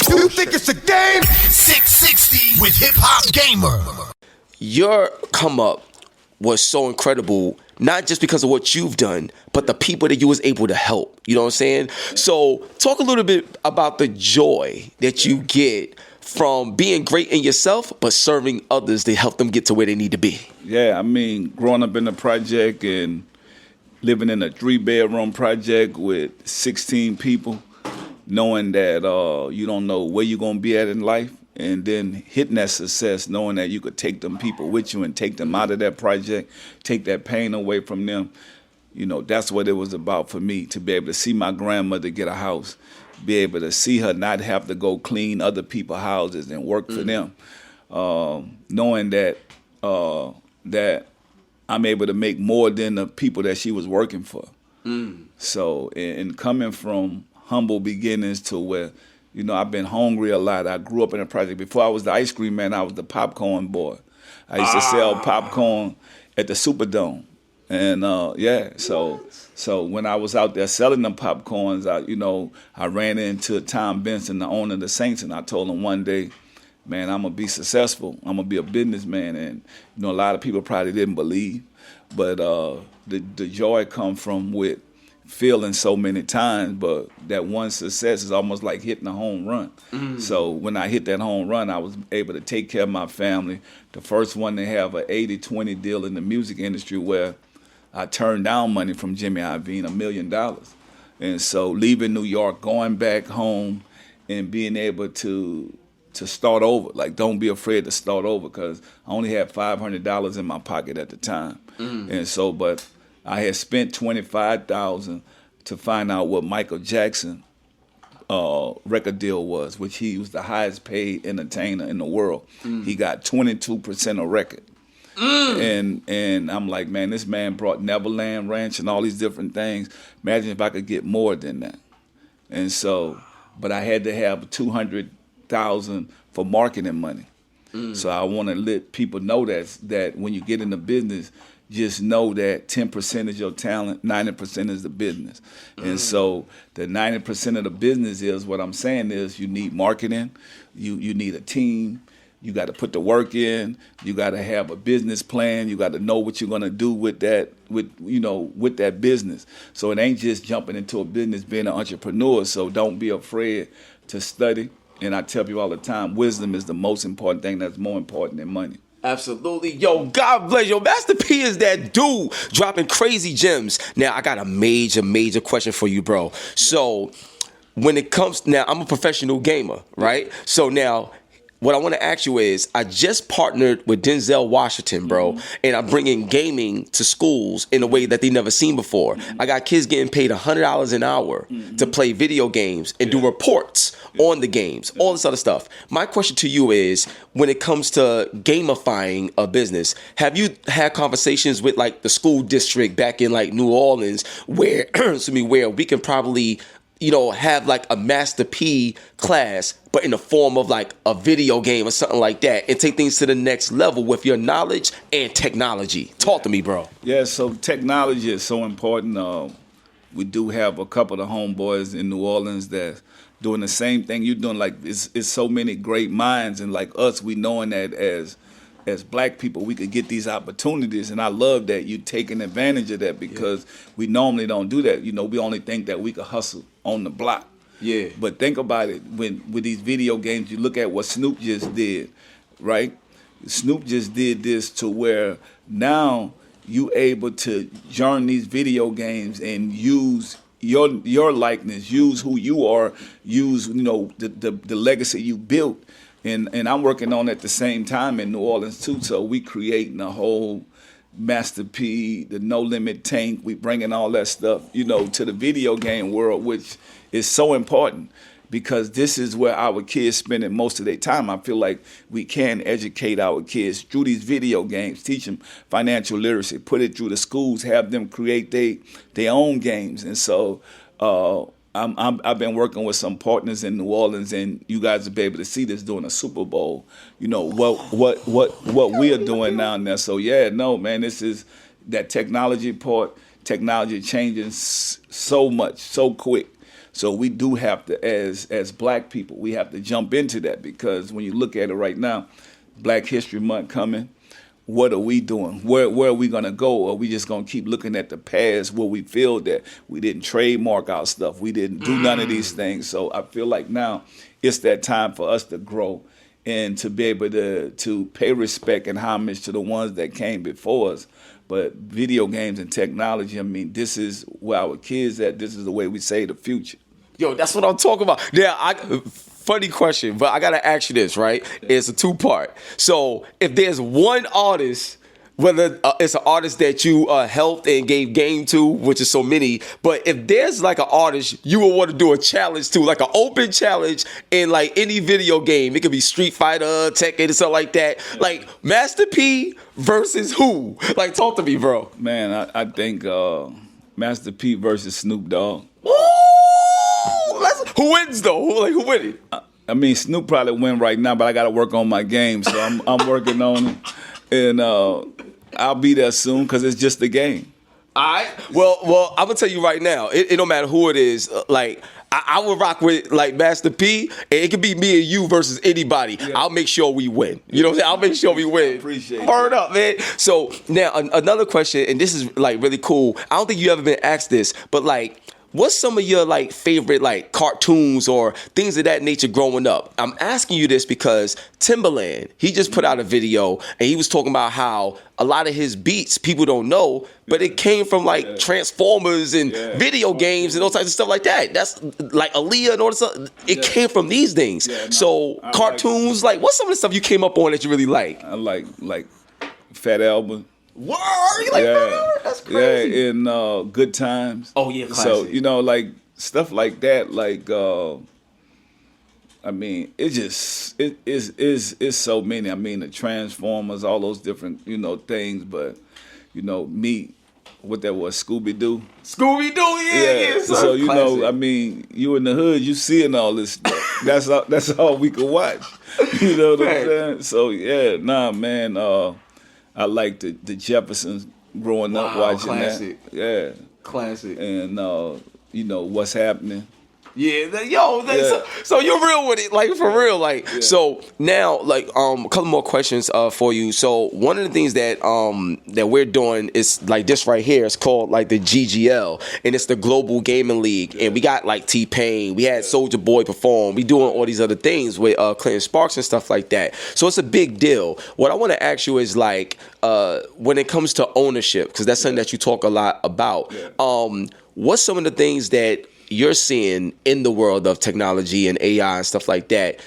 You think it's a game? 660 with HipHopGamer. Your come up was so incredible, not just because of what you've done, but the people that you was able to help. You know what I'm saying? So talk a little bit about the joy that you get from being great in yourself, but serving others to help them get to where they need to be. Yeah, I mean, growing up in the project and living in a 3-bedroom project with 16 people, knowing that you don't know where you're going to be at in life, and then hitting that success, knowing that you could take them people with you and take them out of that project, take that pain away from them. You know, that's what it was about for me, to be able to see my grandmother get a house, be able to see her not have to go clean other people's houses and work for them, knowing that that I'm able to make more than the people that she was working for. So, and coming from humble beginnings to where, you know, I've been hungry a lot. I grew up in a project. Before I was the ice cream man, I was the popcorn boy. I used to sell popcorn at the Superdome. And so when I was out there selling them popcorns, I ran into Tom Benson, the owner of the Saints, and I told him one day, man, I'm gonna be successful. I'm gonna be a businessman. And a lot of people probably didn't believe, but the joy come from with failing so many times, but that one success is almost like hitting a home run. So when I hit that home run, I was able to take care of my family. The first one to have an 80-20 deal in the music industry, where I turned down money from Jimmy Iovine, $1 million. And so leaving New York, going back home, and being able to start over. Like, don't be afraid to start over, because I only had $500 in my pocket at the time. And so, but I had spent $25,000 to find out what Michael Jackson record deal was, which he was the highest paid entertainer in the world. He got 22% of record. And I'm like, man, this man brought Neverland Ranch and all these different things. Imagine if I could get more than that. And so, but I had to have $200,000 for marketing money. So I want to let people know that when you get into business, just know that 10% is your talent, 90% is the business. And so the 90% of the business is, what I'm saying is, you need marketing, you need a team, you got to put the work in, you got to have a business plan, you got to know what you're going to do with that, with that business. So it ain't just jumping into a business, being an entrepreneur. So don't be afraid to study. And I tell you all the time, wisdom is the most important thing. That's more important than money. Absolutely. Yo, God bless. Yo, Master P is that dude dropping crazy gems. Now, I got a major question for you, bro. So when it comes, now I'm a professional gamer, right? So now, what I want to ask you is, I just partnered with Denzel Washington, bro, and I'm bringing gaming to schools in a way that they never seen before. I got kids getting paid $100 an hour to play video games and do reports on the games, all this other stuff. My question to you is, when it comes to gamifying a business, have you had conversations with like the school district back in like New Orleans where, where we can probably have like a Master P class, but in the form of like a video game or something like that, and take things to the next level with your knowledge and technology? Talk to me, bro. Yeah, so technology is so important. We do have a couple of homeboys in New Orleans that doing the same thing you're doing. Like, it's so many great minds, and like us, we knowing that as black people, we could get these opportunities. And I love that you're taking advantage of that, because we normally don't do that. We only think that we could hustle on the block. Yeah. But think about it, with these video games, you look at what Snoop just did, right? Snoop just did this to where now you able to join these video games and use your likeness, use who you are, use the legacy you built. And I'm working on at the same time in New Orleans too. So we creating a whole Master P, the No Limit Tank. We bringing all that stuff, to the video game world, which is so important, because this is where our kids spending most of their time. I feel like we can educate our kids through these video games, teach them financial literacy, put it through the schools, have them create their own games. And so I've been working with some partners in New Orleans, and you guys will be able to see this during a Super Bowl. What we are doing now and there. So yeah, no, man, this is that technology part. Technology changing so much, so quick. So we do have to, as black people, we have to jump into that, because when you look at it right now, Black History Month coming, what are we doing? Where are we gonna go? Or are we just gonna keep looking at the past where we feel that we didn't trademark our stuff, we didn't do none of these things? So I feel like now it's that time for us to grow and to be able to pay respect and homage to the ones that came before us. But video games and technology, I mean, this is where our kids at. This is the way we say the future. Yo, that's what I'm talking about. Yeah, funny question, but I gotta ask you this, right? It's a two-part. So if there's one artist, whether it's an artist that you helped and gave game to, which is so many, but if there's like an artist you would want to do a challenge to, like an open challenge in like any video game, it could be Street Fighter, Tekken, or something like that. Like Master P versus who? Like, talk to me, bro. Man, I think Master P versus Snoop Dogg. Ooh, who wins though? Who wins it? I mean, Snoop probably win right now, but I got to work on my game, so I'm working on it, and I'll be there soon because it's just a game. All right. Well, I'm gonna tell you right now. It don't matter who it is. Like I would rock with like Master P, and it could be me and you versus anybody. Yeah. I'll make sure we win. You know what I'm saying? I'll make sure we win. Appreciate it. Word up, man. So now another question, and this is like really cool. I don't think you ever been asked this, but like, what's some of your like favorite like cartoons or things of that nature growing up? I'm asking you this because Timbaland, he just put out a video and he was talking about how a lot of his beats people don't know, but it came from like Transformers and video games and all types of stuff like that. That's like Aaliyah and all this stuff. It came from these things. Yeah, no, so cartoons, like what's some of the stuff you came up on that you really like? I like Fat Albert. What? You like Fat Albert? That's crazy. Yeah, in Good Times. Oh yeah, classic. So like stuff like that. Like I mean, it's so many. I mean, the Transformers, all those different things. But me, what that was, Scooby-Doo. Scooby-Doo, yeah. So I mean, you in the hood, you seeing all this stuff. That's all we could watch. You know what I'm saying? So yeah, man. I like the Jeffersons growing up watching classic. that. Yeah. Classic. And What's Happening. Yeah, so you're real with it, like for real, like. Yeah. So now, like, a couple more questions for you. So one of the things that that we're doing is like this right here. It's called like the GGL, and it's the Global Gaming League, and we got like T-Pain, we had Soulja Boy perform, we doing all these other things with Clinton Sparks and stuff like that. So it's a big deal. What I want to ask you is like, when it comes to ownership, because that's something that you talk a lot about. What's some of the things that you're seeing in the world of technology and AI and stuff like that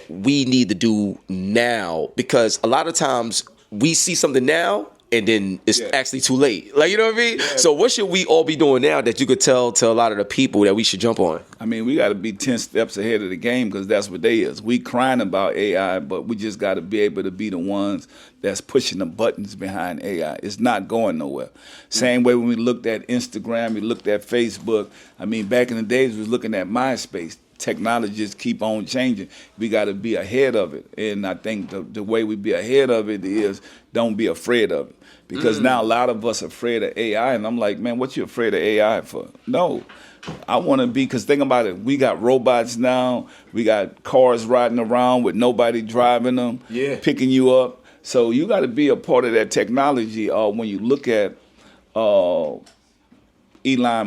we need to do now? Because a lot of times we see something now and then it's actually too late. Like, you know what I mean? Yeah. So what should we all be doing now that you could tell to a lot of the people that we should jump on? I mean, we got to be 10 steps ahead of the game, because that's what they is. We crying about AI, but we just got to be able to be the ones that's pushing the buttons behind AI. It's not going nowhere. Same way when we looked at Instagram, we looked at Facebook. I mean, back in the days, we was looking at MySpace. Technologies keep on changing. We got to be ahead of it. And I think the way we be ahead of it is don't be afraid of it. Because now a lot of us are afraid of AI. And I'm like, man, what you afraid of AI for? No. I want to be, because think about it. We got robots now. We got cars riding around with nobody driving them, picking you up. So you got to be a part of that technology. When you look at Elon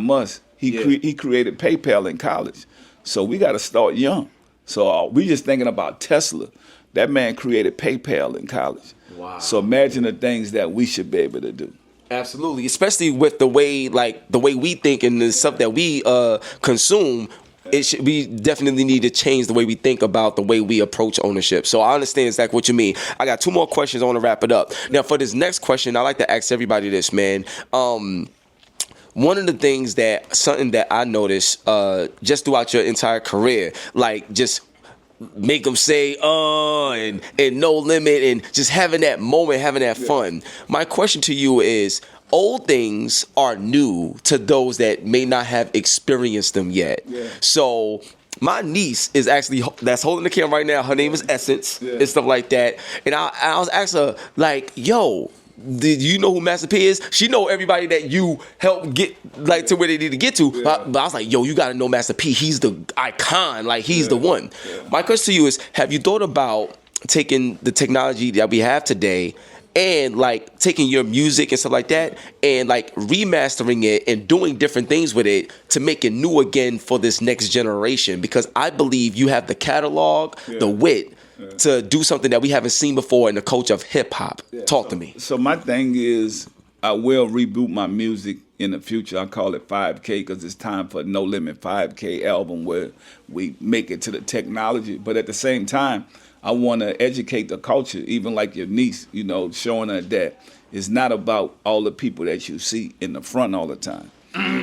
Musk, he created PayPal in college. So we got to start young. So we just thinking about Tesla. That man created PayPal in college. Wow. So imagine the things that we should be able to do. Absolutely, especially with the way we think and the stuff that we consume. We definitely need to change the way we think about the way we approach ownership. So I understand exactly what you mean. I got two more questions. I want to wrap it up. Now, for this next question, I like to ask everybody this, man. One of the things something that I noticed just throughout your entire career, like just make them say and no limit, and just having that moment, having that fun. My question to you is, old things are new to those that may not have experienced them yet. So my niece is actually, that's holding the camera right now, her name is Essence and stuff like that. And I was asking her, like, yo, did you know who Master P is? She know everybody that you helped get like to where they need to get to. But I was like, yo, you gotta know Master P. He's the icon. Like he's the one. My question to you is, have you thought about taking the technology that we have today and like taking your music and stuff like that and like remastering it and doing different things with it to make it new again for this next generation? Because I believe you have the catalog, the wit to do something that we haven't seen before in the culture of hip hop. Talk to me. So my thing is, I will reboot my music in the future. I call it 5K because it's time for No Limit 5K album where we make it to the technology. But at the same time, I want to educate the culture, even like your niece, you know, showing her that it's not about all the people that you see in the front all the time.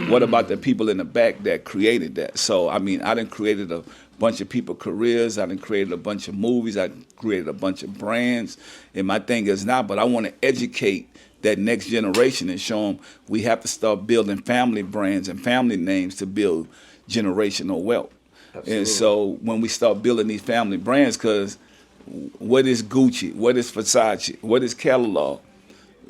What about the people in the back that created that? So, I mean, I done created a bunch of people careers. I done created a bunch of movies. I created a bunch of brands. And my thing is now, but I want to educate that next generation and show them we have to start building family brands and family names to build generational wealth. Absolutely. And so when we start building these family brands, because what is Gucci? What is Versace? What is Kellogg?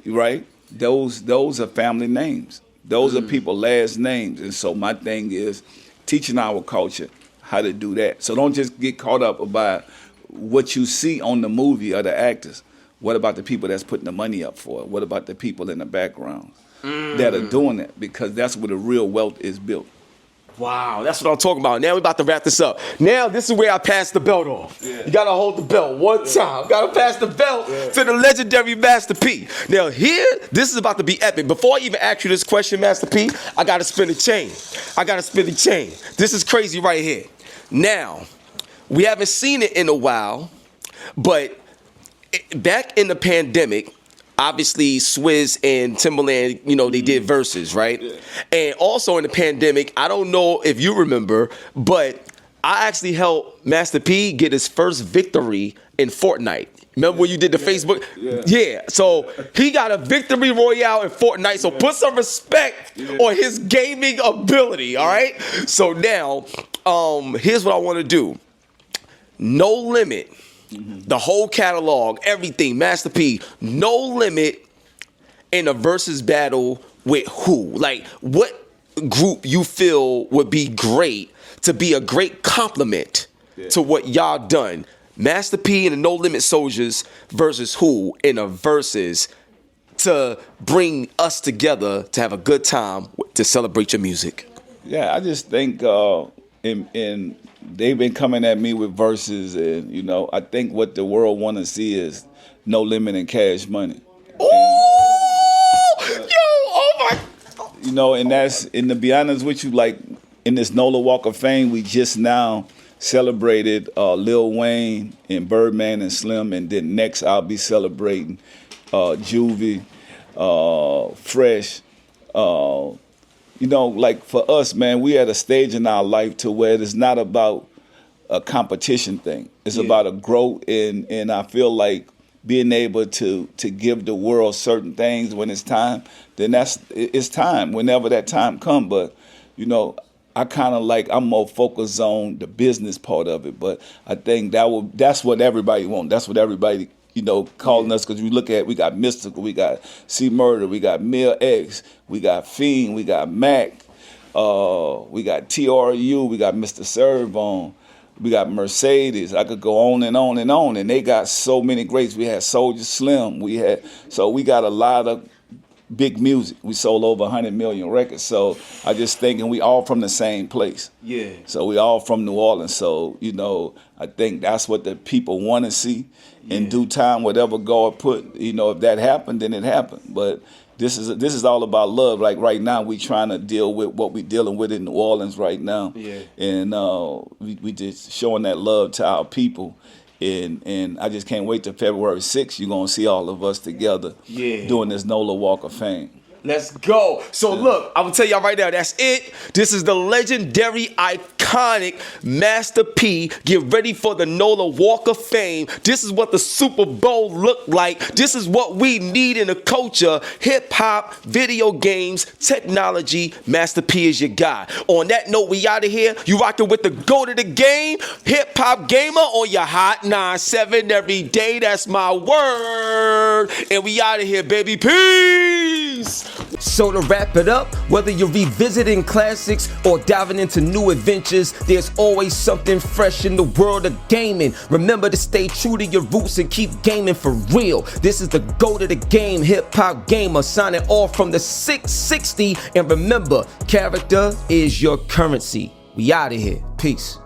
Right? Those are family names. Those are people's last names. And so my thing is teaching our culture how to do that. So don't just get caught up about what you see on the movie or the actors. What about the people that's putting the money up for it? What about the people in the background that are doing that? Because that's where the real wealth is built. Wow, that's what I'm talking about. Now we're about to wrap this up. Now this is where I pass the belt off. You gotta hold the belt one time. Gotta pass the belt to the legendary Master P. Now here, this is about to be epic. Before I even ask you this question, Master P, I gotta spin the chain. This is crazy right here. Now, we haven't seen it in a while, but back in the pandemic, obviously Swizz and Timbaland, you know, they did Verzuz, right? And also in the pandemic, I don't know if you remember, but I actually helped Master P get his first victory in Fortnite. Remember when you did the Facebook? Yeah. So he got a victory royale in Fortnite. So put some respect on his gaming ability, all right? So now, here's what I want to do. No Limit. The whole catalog, everything, Master P, No Limit in a versus battle with who? Like, what group you feel would be great to be a great compliment to what y'all done? Master P and the No Limit Soldiers versus who in a versus to bring us together to have a good time to celebrate your music? Yeah, I just think in they've been coming at me with verses, and you know, I think what the world want to see is No Limit and Cash Money. You know, and to be honest with you, like in this NOLA Walk of Fame, we just now celebrated Lil Wayne and Birdman and Slim, and then next I'll be celebrating Juvie, Fresh. You know, like for us, man, we at a stage in our life to where it's not about a competition thing. It's about a growth, and I feel like being able to give the world certain things when it's time, then it's time, whenever that time comes. But, you know, I'm more focused on the business part of it. But I think that's what everybody wants. That's what everybody, you know, calling us, because we look at, we got Mystical, we got C Murder, we got Mill X, we got Fiend, we got Mac, we got TRU, we got Mr. Servon, we got Mercedes. I could go on and on and on, and they got so many greats. We had Soulja Slim, we got a lot of big music. We sold over 100 million records. So I just thinking we all from the same place. Yeah. So we all from New Orleans. So, you know, I think that's what the people want to see. In due time, whatever God put, you know, if that happened, then it happened. But this is all about love. Like right now, we trying to deal with what we dealing with in New Orleans right now. Yeah. And we just showing that love to our people. And I just can't wait till February 6th. You're going to see all of us together doing this NOLA Walk of Fame. Let's go. So look, I'm going to tell y'all right now, that's it. This is the legendary icon. iconic Master P. Get ready for the NOLA Walk of Fame. This is what the Super Bowl looked like. This is what we need in the culture. Hip hop, video games, technology. Master P is your guy. On that note, we out of here. You rocking with the GOAT of the game, HipHopGamer, on your Hot 97 every day. That's my word. And we out of here, baby. Peace. So to wrap it up, whether you're revisiting classics or diving into new adventures, there's always something fresh in the world of gaming. Remember to stay true to your roots and keep gaming for real. This is the GOAT of the game, HipHopGamer, signing off from the 660. And remember, character is your currency. We out of here. Peace.